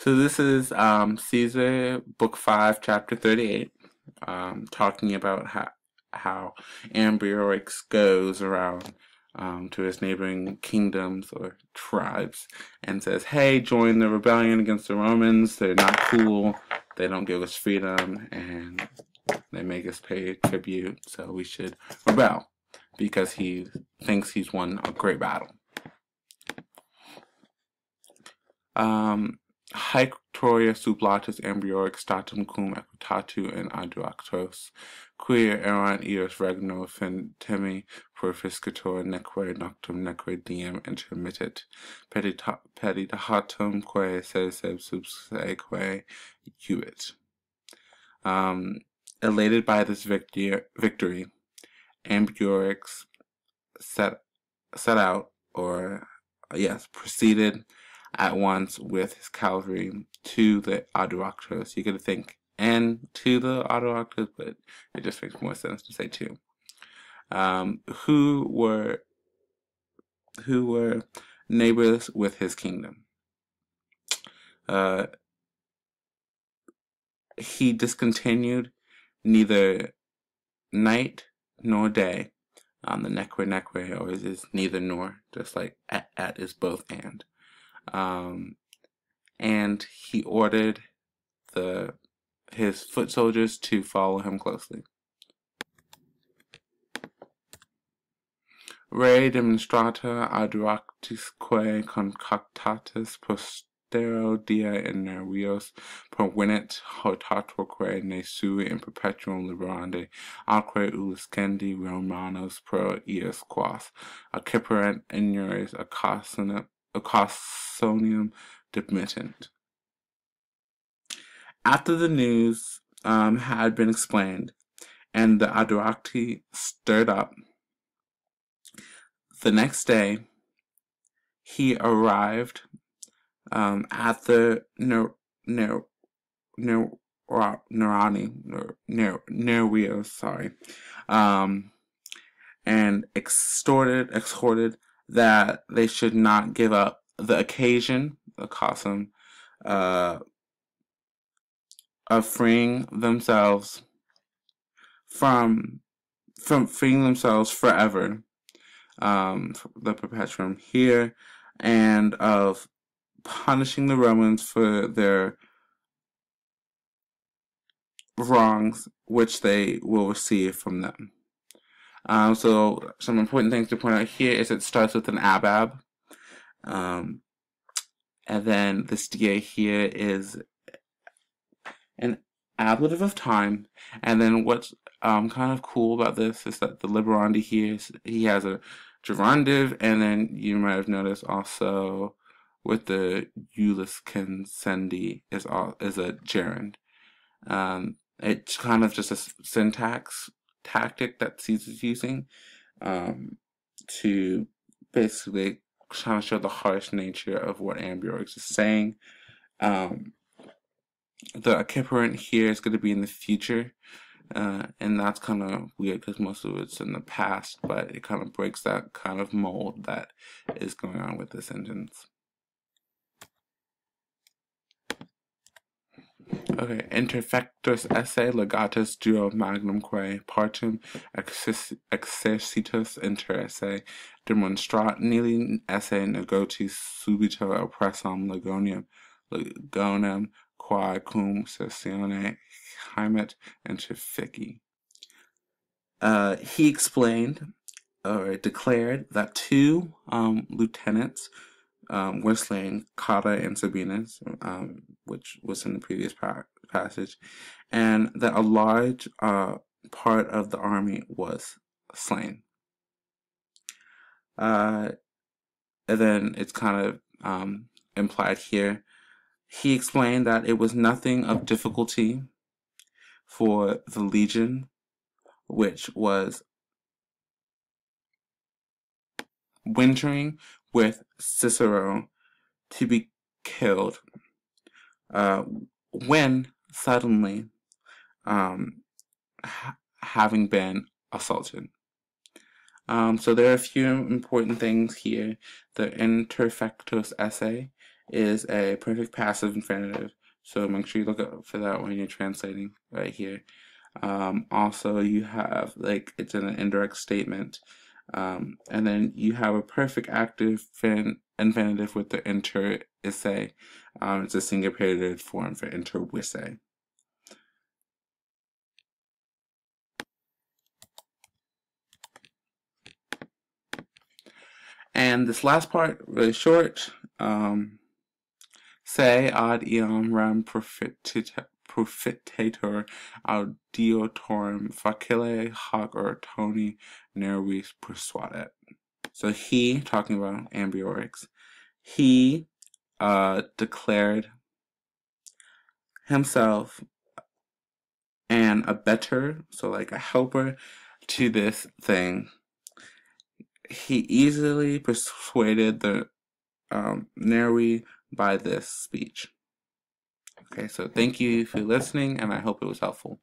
So this is Caesar, Book 5, Chapter 38, talking about how Ambiorix goes around to his neighboring kingdoms or tribes and says, hey, join the rebellion against the Romans. They're not cool. They don't give us freedom, and they make us pay tribute, so we should rebel because he thinks he's won a great battle. Haec Troia sublatus Ambiorix statum cum equitatu in aduactos, quia erant eos regno fintemi proficiscator neque noctum neque diem intermittit, peditatum quae seseb subseque juvit. Elated by this victory, Ambiorix set out, or proceeded at once with his cavalry to the Aduactos. You could think and to the Aduactos, but it just makes more sense to say to. Who were neighbors with his kingdom. He discontinued neither night nor day. The neque always is neither nor, just like at is both and. And he ordered his foot soldiers to follow him closely. Re demonstrata aduactisque concoctatus postero dia in nervios provinit hotatorque ne sui in perpetuum liberande alque uliscendi Romanos pro ius quas acciperent ignores Acassonium demittent. After the news had been explained and the Aduacti stirred up, the next day he arrived at the Nervios, and exhorted that they should not give up the occasion, the custom, of freeing themselves from freeing themselves forever, the perpetuum here, and of punishing the Romans for their wrongs which they will receive from them. So some important things to point out here is it starts with an abab, and then this dia here is an ablative of time, and then what's kind of cool about this is that the liberandi here, he has a gerundive, and then you might have noticed also with the uliscensendi is a gerund. It's kind of just a syntax tactic that Caesar's using to basically kind of show the harsh nature of what Ambiorix is saying. The acciperent here is going to be in the future, and that's kind of weird because most of it's in the past, but it kind of breaks that kind of mold that is going on with the sentence. Okay, interfectus esse legatus duo magnumque partum exercitus inter esse demonstrat nihil esse negotis subito oppressam legonem quae cum sessione hymet interfici. He explained or declared that two lieutenants were slain, Cotta and Sabinus, which was in the previous passage, and that a large part of the army was slain. And then it's kind of implied here. He explained that it was nothing of difficulty for the legion, which was wintering with Cicero, to be killed when suddenly having been assaulted. So there are a few important things here. The interfectus esse is a perfect passive infinitive. So make sure you look up for that when you're translating right here. Also, you have like it's in an indirect statement, and then you have a perfect active infinitive with the inter isse. It's a singular period form for inter wisse. And this last part, really short. Se ad iam rem profitator audiotorum facile hoc ortoni nervis persuadet. So he, talking about Ambiorix, he declared himself an abettor, so like a helper to this thing. He easily persuaded the Nervi by this speech. Okay, so thank you for listening, and I hope it was helpful.